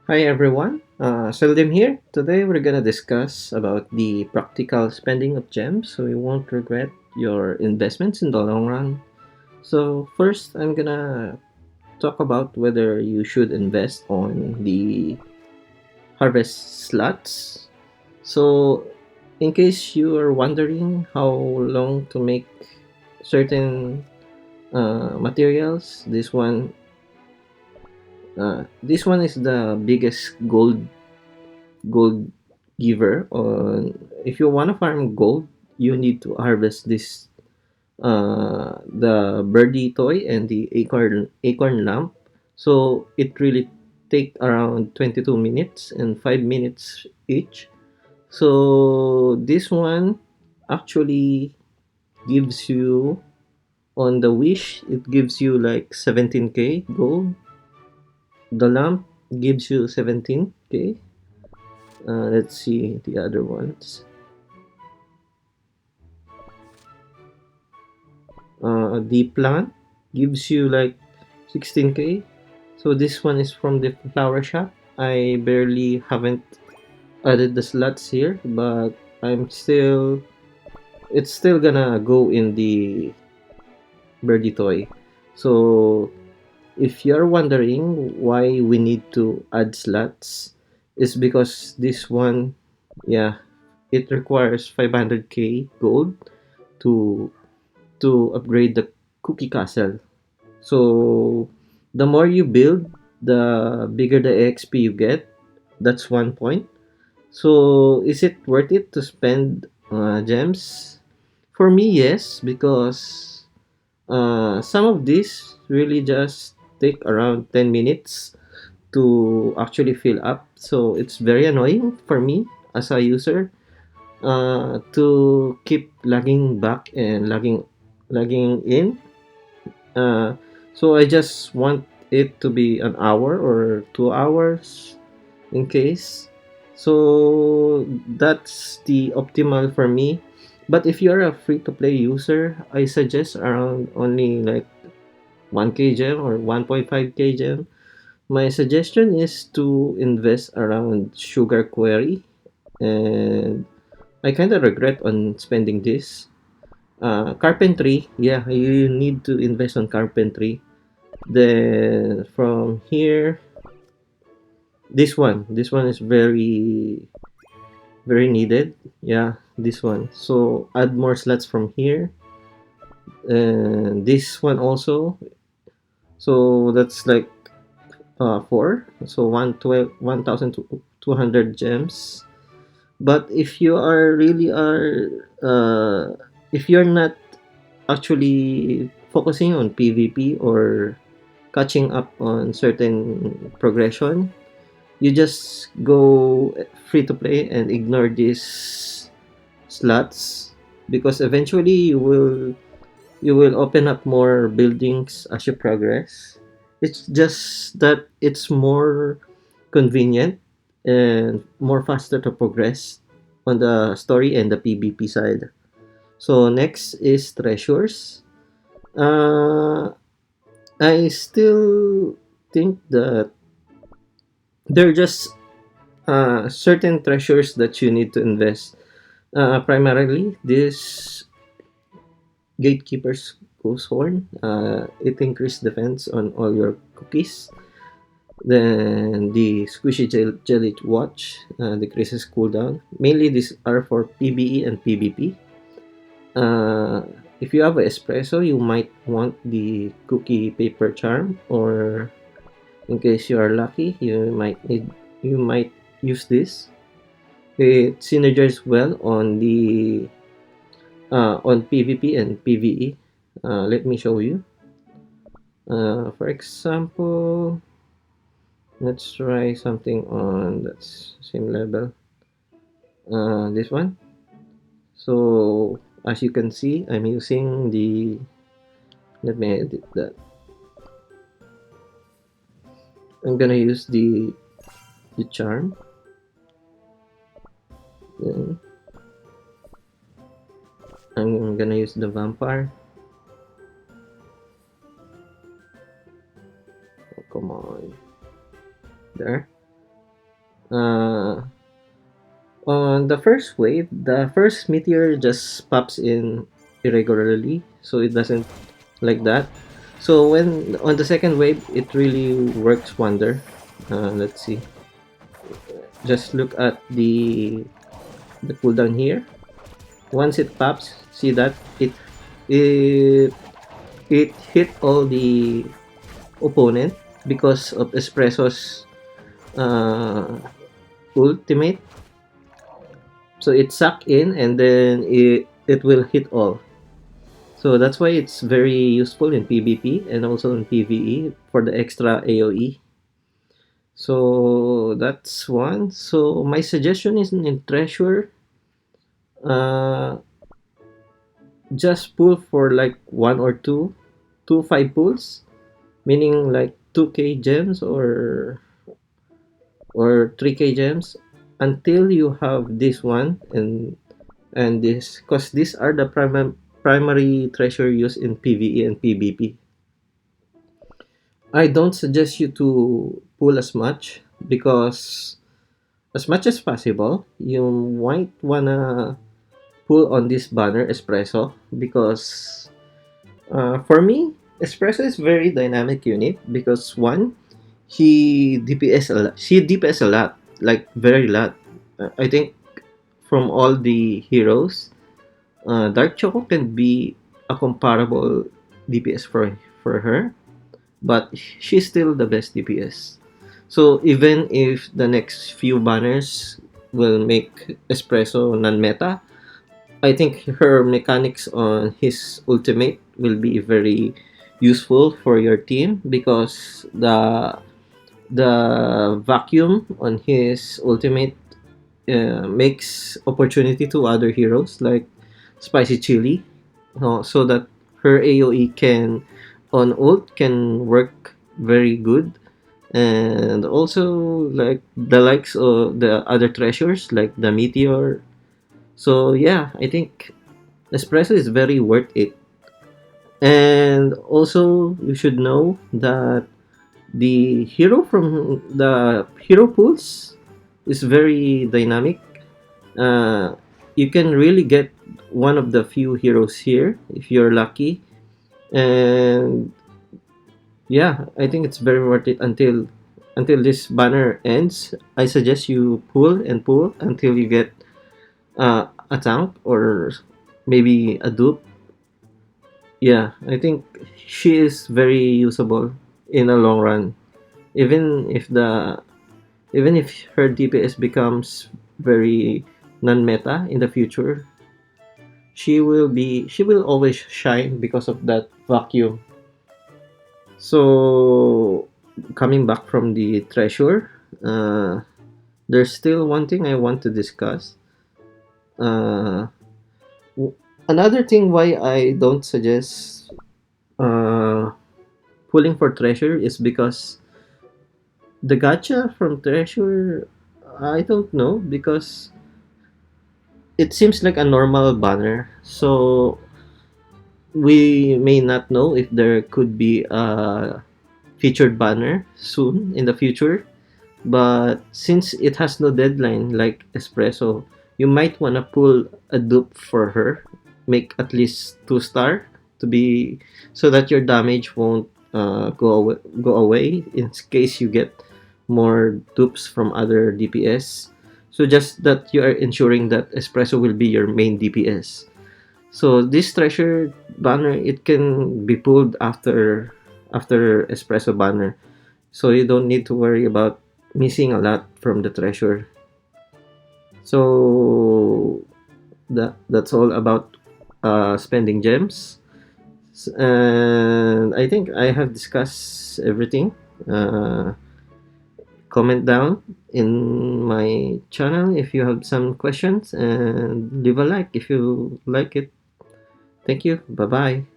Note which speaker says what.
Speaker 1: Hi everyone, Seldom here. Today we're gonna discuss about the practical spending of gems so you won't regret your investments in the long run. So first, I'm gonna talk about whether you should invest on the harvest slots. So in case you are wondering how long to make certain materials, this one is the biggest gold giver on if you want to farm gold you need to harvest this the birdie toy and the acorn lamp, so it really take around 22 minutes and 5 minutes each. So this one actually gives you, on the wish it gives you like 17k gold. The lamp gives you 17k. Let's see the other ones. The plant gives you like 16k. So this one is from the flower shop. I barely haven't added the slots here, but I'm still it's still gonna go in the birdie toy. So if you're wondering why we need to add slots, is because this one, yeah, it requires 500k gold to upgrade the cookie castle. So the more you build, the bigger the XP you get. That's one point. So is it worth it to spend gems? For me, yes, because some of these really just take around 10 minutes to actually fill up. So it's very annoying for me as a user to keep lagging back and lagging in. Uh, so I just want it to be an hour or 2 hours in case. So that's the optimal for me. But if you're a free to play user, I suggest around only like 1k gem or 1.5k gem. My suggestion is to invest around Sugar Query, and I kind of regret on spending this. Carpentry, yeah, you need to invest on carpentry. Then from here, this one is very needed. Yeah, this one. So add more slots from here, and this one also. So that's like four. So 1,200 gems. But if you are really are if you're not actually focusing on PvP or catching up on certain progression, you just go free to play and ignore these slots, because eventually you will open up more buildings as you progress. It's just that it's more convenient and more faster to progress on the story and the PvP side. So next is treasures. uh, I still think that there are just certain treasures that you need to invest. Primarily, this Gatekeeper's Ghost Horn. It increases defense on all your cookies. Then the Squishy Jelly Watch decreases cooldown. Mainly, these are for PvE and PvP. Uh, if you have an espresso, you might want the Cookie Paper Charm, or in case you are lucky, you might use this. It synergizes well on PvP and PvE. Let me show you. For example, let's try something on that's same level. This one. So as you can see, I'm using the. Let me edit that. I'm gonna use the charm. Then I'm gonna use the vampire. Oh, come on, there. first wave, the first meteor just pops in irregularly, so it doesn't like that. So when on the second wave, it really works wonder. Let's see. Just look at the cooldown here. Once it pops, see that it it hit all the opponent because of Espresso's uh, ultimate. So it suck in and then it will hit all. So that's why it's very useful in PvP and also in PvE for the extra AoE. So that's one. So my suggestion is in Treasure, uh, just pull for like one or two five pulls, meaning like 2k gems or 3k gems until you have this one and this, because these are the primary treasure used in PvE and PvP. I don't suggest you to pull as much because as much as possible you might wanna pull on this banner Espresso because for me Espresso is very dynamic unit because one, she DPS a lot, like very lot. I think from all the heroes, Dark Choco can be a comparable DPS for her, but she's still the best DPS. So even if the next few banners will make Espresso non-meta, I think her mechanics on his ultimate will be very useful for your team because the vacuum on his ultimate makes opportunity to other heroes like Spicy Chili, so that her AoE can on ult can work very good, and also like the likes of the other treasures like the meteor. So yeah, I think Espresso is very worth it. And also you should know that the hero pools is very dynamic. uh, you can really get one of the few heroes here if you're lucky, and yeah, I think it's very worth it until this banner ends. I suggest you pull and pull until you get a tank or maybe a dupe. Yeah, I think she is very usable in a long run, even if the even if her DPS becomes very non-meta in the future, she will always shine because of that vacuum. So coming back from the treasure, there's still one thing I want to discuss. Uh, Another thing why I don't suggest uh, pulling for treasure is because the gacha from treasure, I don't know because it seems like a normal banner. So we may not know if there could be a featured banner soon in the future. But since it has no deadline like Espresso, you might wanna pull a dupe for her, make at least 2 star to be so that your damage won't go away in case you get more dupes from other DPS. So just that you are ensuring that Espresso will be your main DPS. So this treasure banner, it can be pulled after Espresso banner, so you don't need to worry about missing a lot from the treasure. So that's all about spending gems. And I think I have discussed everything. Uh, Comment down in my channel if you have some questions, and leave a like if you like it. Thank you. Bye bye.